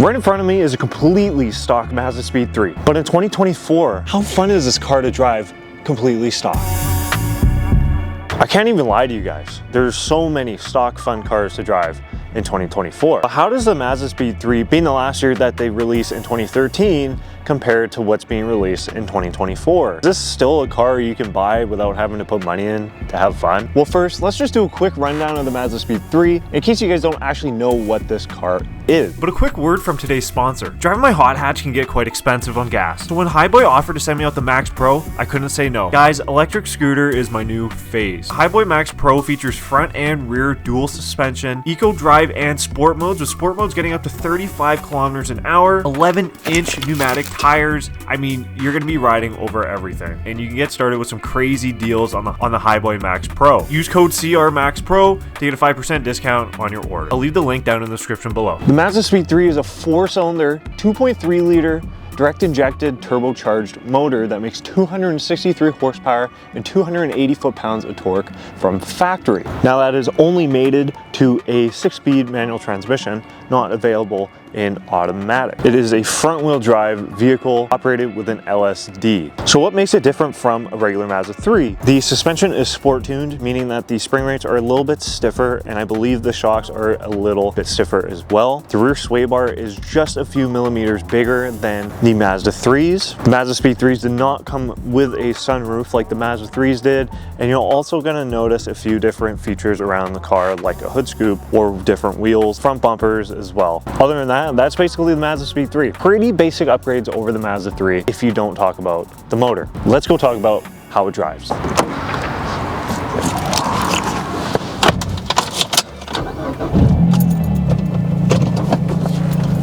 Right in front of me is a completely stock MazdaSpeed 3. But in 2024, how fun is this car to drive completely stock? I can't even lie to you guys. There's so many stock fun cars to drive in 2024. But how does the MazdaSpeed 3, being the last year that they released in 2013, compare to what's being released in 2024? Is this still a car you can buy without having to put money in to have fun? Well, first, let's just do a quick rundown of the MazdaSpeed 3 in case you guys don't actually know what this car is. But a quick word from today's sponsor. Driving my hot hatch can get quite expensive on gas. So when Hiboy offered to send me out the Max Pro, I couldn't say no. Guys, electric scooter is my new phase. Hiboy Max Pro features front and rear dual suspension, eco drive and sport modes, with sport modes getting up to 35 kilometers an hour, 11-inch pneumatic tires. I mean, you're gonna be riding over everything. And you can get started with some crazy deals on the Hiboy Max Pro. Use code CRMAXPRO to get a 5% discount on your order. I'll leave the link down in the description below. The MazdaSpeed 3 is a 4-cylinder, 2.3 liter direct injected turbocharged motor that makes 263 horsepower and 280 foot-pounds of torque from factory. Now that is only mated to a 6-speed manual transmission, not available in automatic. It is a front-wheel drive vehicle operated with an LSD. So what makes it different from a regular Mazda 3? The suspension is sport-tuned, meaning that the spring rates are a little bit stiffer, and I believe the shocks are a little bit stiffer as well. The rear sway bar is just a few millimeters bigger than the Mazda 3s. The MazdaSpeed 3s did not come with a sunroof like the Mazda 3s did, and you're also gonna notice a few different features around the car, like a hood scoop or different wheels, front bumpers as well. Other than that, that's basically the MazdaSpeed 3. Pretty basic upgrades over the Mazda 3 if you don't talk about the motor. Let's go talk about how it drives.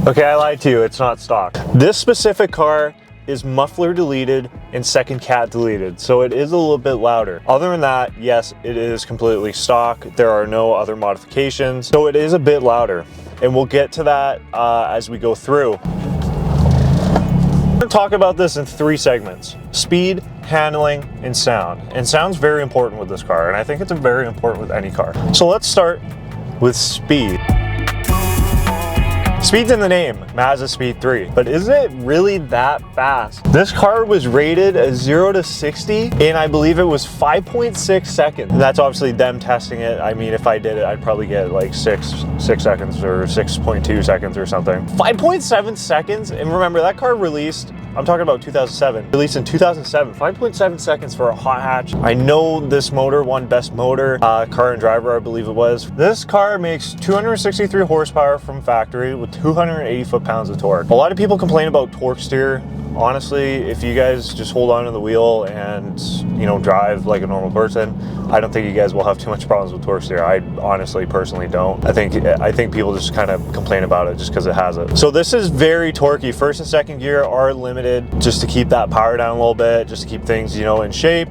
Okay, I lied to you, it's not stock. This specific car is muffler deleted and second cat deleted, so it is a little bit louder. Other than that, yes, it is completely stock. There are no other modifications, so it is a bit louder. And we'll get to that as we go through. I'm gonna talk about this in 3 segments: speed, handling, and sound. And sound's very important with this car, and I think it's very important with any car. So let's start with speed. Speed's in the name, MazdaSpeed 3, but isn't it really that fast? This car was rated a 0 to 60 in, I believe it was 5.6 seconds. That's obviously them testing it. I mean, if I did it, I'd probably get like 6 seconds or 6.2 seconds or something. 5.7 seconds, and remember that car released, I'm talking about 2007, released in 2007, 5.7 seconds for a hot hatch. I know this motor won best motor, car and driver, I believe it was. This car makes 263 horsepower from factory with 280 foot-pounds of torque. A lot of people complain about torque steer. Honestly, if you guys just hold on to the wheel and, you know, drive like a normal person, I don't think you guys will have too much problems with torque steer. I honestly, personally don't. I think people just kind of complain about it just because it has it. So this is very torquey. First and second gear are limited just to keep that power down a little bit, just to keep things, you know, in shape.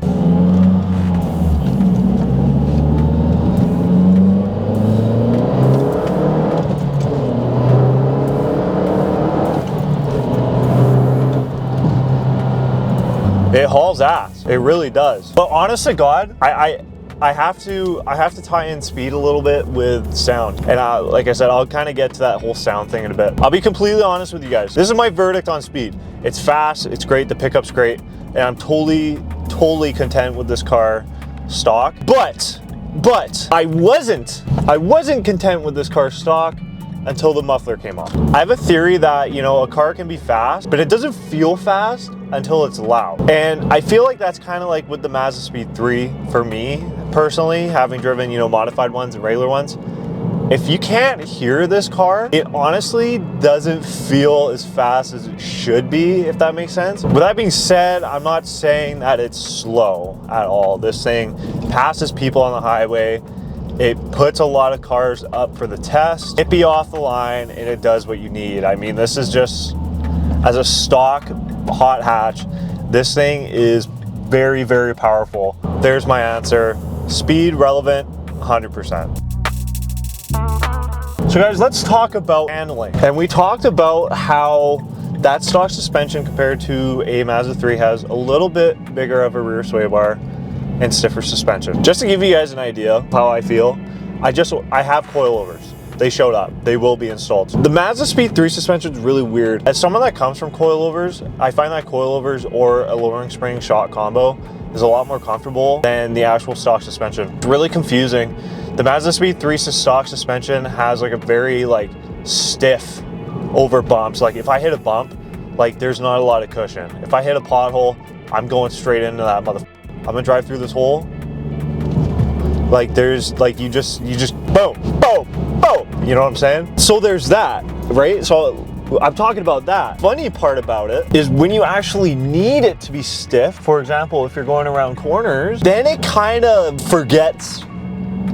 It hauls ass, it really does. But honest to God, I have to tie in speed a little bit with sound. And like I said, I'll kind of get to that whole sound thing in a bit. I'll be completely honest with you guys. This is my verdict on speed. It's fast, it's great, the pickup's great, and I'm totally content with this car stock. But I wasn't content with this car stock until the muffler came off. I have a theory that, you know, a car can be fast, but it doesn't feel fast until it's loud. And I feel like that's kind of like with the MazdaSpeed 3 for me personally, having driven, you know, modified ones and regular ones. If you can't hear this car, it honestly doesn't feel as fast as it should be, if that makes sense. With that being said, I'm not saying that it's slow at all. This thing passes people on the highway. It puts a lot of cars up for the test. It be off the line, and it does what you need. I mean, this is just, as a stock hot hatch, this thing is very, very powerful. There's my answer. Speed relevant, 100%. So guys, let's talk about handling. And we talked about how that stock suspension compared to a Mazda 3 has a little bit bigger of a rear sway bar and stiffer suspension. Just to give you guys an idea of how I feel, I have coilovers. They showed up. They will be installed. The MazdaSpeed 3 suspension is really weird. As someone that comes from coilovers, I find that coilovers or a lowering spring shock combo is a lot more comfortable than the actual stock suspension. It's really confusing. The MazdaSpeed 3 stock suspension has like a very like stiff over bumps. Like if I hit a bump, like there's not a lot of cushion. If I hit a pothole, I'm going straight into that motherfucker. I'm gonna drive through this hole. Like there's like you just boom, boom, boom. You know what I'm saying? So there's that, right? So I'm talking about that. Funny part about it is when you actually need it to be stiff, for example, if you're going around corners, then it kind of forgets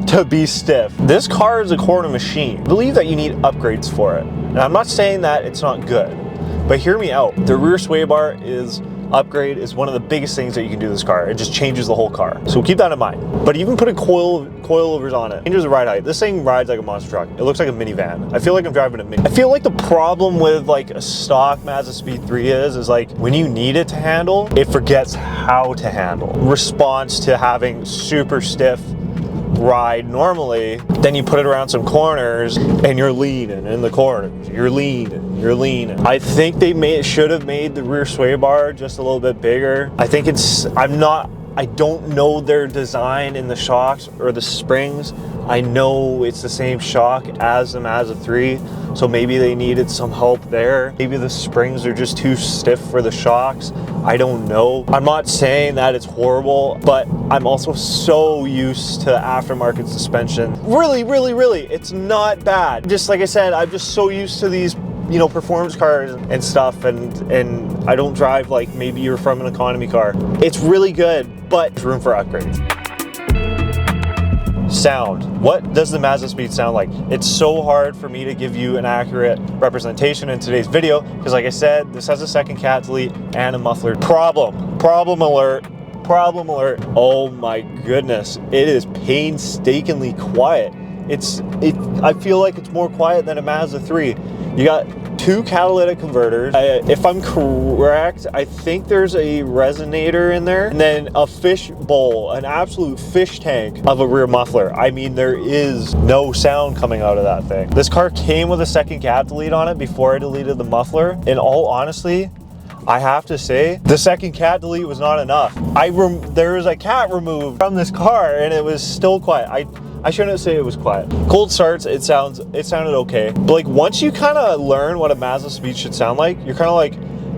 to be stiff. This car is a corner machine. I believe that you need upgrades for it. And I'm not saying that it's not good, but hear me out. The rear sway bar upgrade is one of the biggest things that you can do to this car. It just changes the whole car. So keep that in mind. But even putting coilovers on it changes the ride height. This thing rides like a monster truck. It looks like a minivan. I feel like I'm driving a mini. I feel like the problem with like a stock MazdaSpeed 3 is like when you need it to handle, it forgets how to handle. Response to having super stiff ride normally, then you put it around some corners and you're leaning in the corners. You're leaning. I think they should have made the rear sway bar just a little bit bigger. I think I don't know their design in the shocks or the springs. I know it's the same shock as the Mazda 3, so maybe they needed some help there. Maybe the springs are just too stiff for the shocks. I don't know. I'm not saying that it's horrible, but I'm also so used to aftermarket suspension. Really, it's not bad. Just like I said, I'm just so used to these, you know, performance cars and stuff, and I don't drive like maybe you're from an economy car. It's really good, but there's room for upgrades. Sound. What does the MazdaSpeed sound like? It's so hard for me to give you an accurate representation in today's video because, like I said, this has a second cat delete and a muffler. Problem alert. Oh my goodness, it is painstakingly quiet. I feel like it's more quiet than a Mazda 3. You got two catalytic converters. If I'm correct, I think there's a resonator in there, and then a fish bowl, an absolute fish tank of a rear muffler. I mean, there is no sound coming out of that thing. This car came with a second cat delete on it before I deleted the muffler. In all honesty, I have to say, the second cat delete was not enough. There was a cat removed from this car and it was still quiet. I shouldn't say it was quiet. Cold starts, it sounded okay. But like once you kind of learn what a MazdaSpeed should sound like, you're kind of like,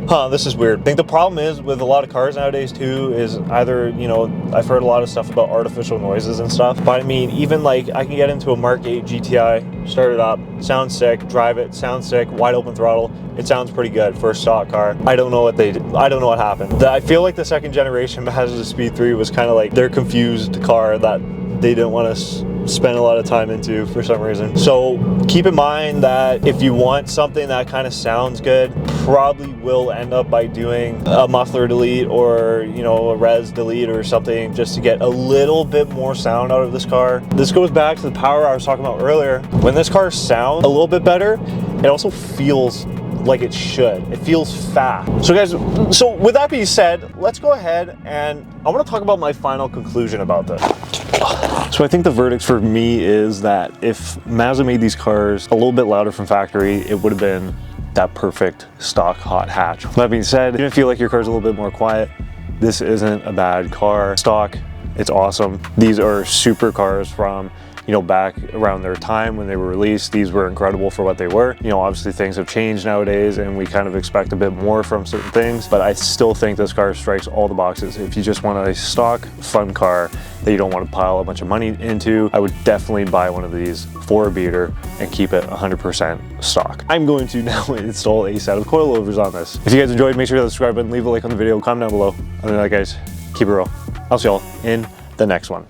huh, this is weird. I think the problem is with a lot of cars nowadays too is either, you know, I've heard a lot of stuff about artificial noises and stuff, but I mean, even like I can get into a Mark 8 GTI, start it up, sounds sick, drive it, sounds sick, wide open throttle, it sounds pretty good for a stock car. I don't know what they did. I don't know what happened. I feel like the second generation MazdaSpeed 3 was kind of like their confused car that they didn't want to spend a lot of time into for some reason. So keep in mind that if you want something that kind of sounds good, probably will end up by doing a muffler delete or, you know, a res delete or something just to get a little bit more sound out of this car. This goes back to the power I was talking about earlier. When this car sounds a little bit better, it also feels like it should. It feels fast. So guys, so with that being said, let's go ahead and I want to talk about my final conclusion about this. So I think the verdict for me is that if Mazda made these cars a little bit louder from factory, it would have been that perfect stock hot hatch. That being said, if you feel like your car's a little bit more quiet, this isn't a bad car. Stock, it's awesome. These are super cars from, you know, back around their time when they were released. These were incredible for what they were. You know, obviously things have changed nowadays and we kind of expect a bit more from certain things, but I still think this car strikes all the boxes. If you just want a stock, fun car that you don't want to pile a bunch of money into, I would definitely buy one of these for a beater and keep it 100% stock. I'm going to now install a set of coilovers on this. If you guys enjoyed, make sure to hit the subscribe button, leave a like on the video, comment down below. Other than that, guys, keep it real. I'll see y'all in the next one.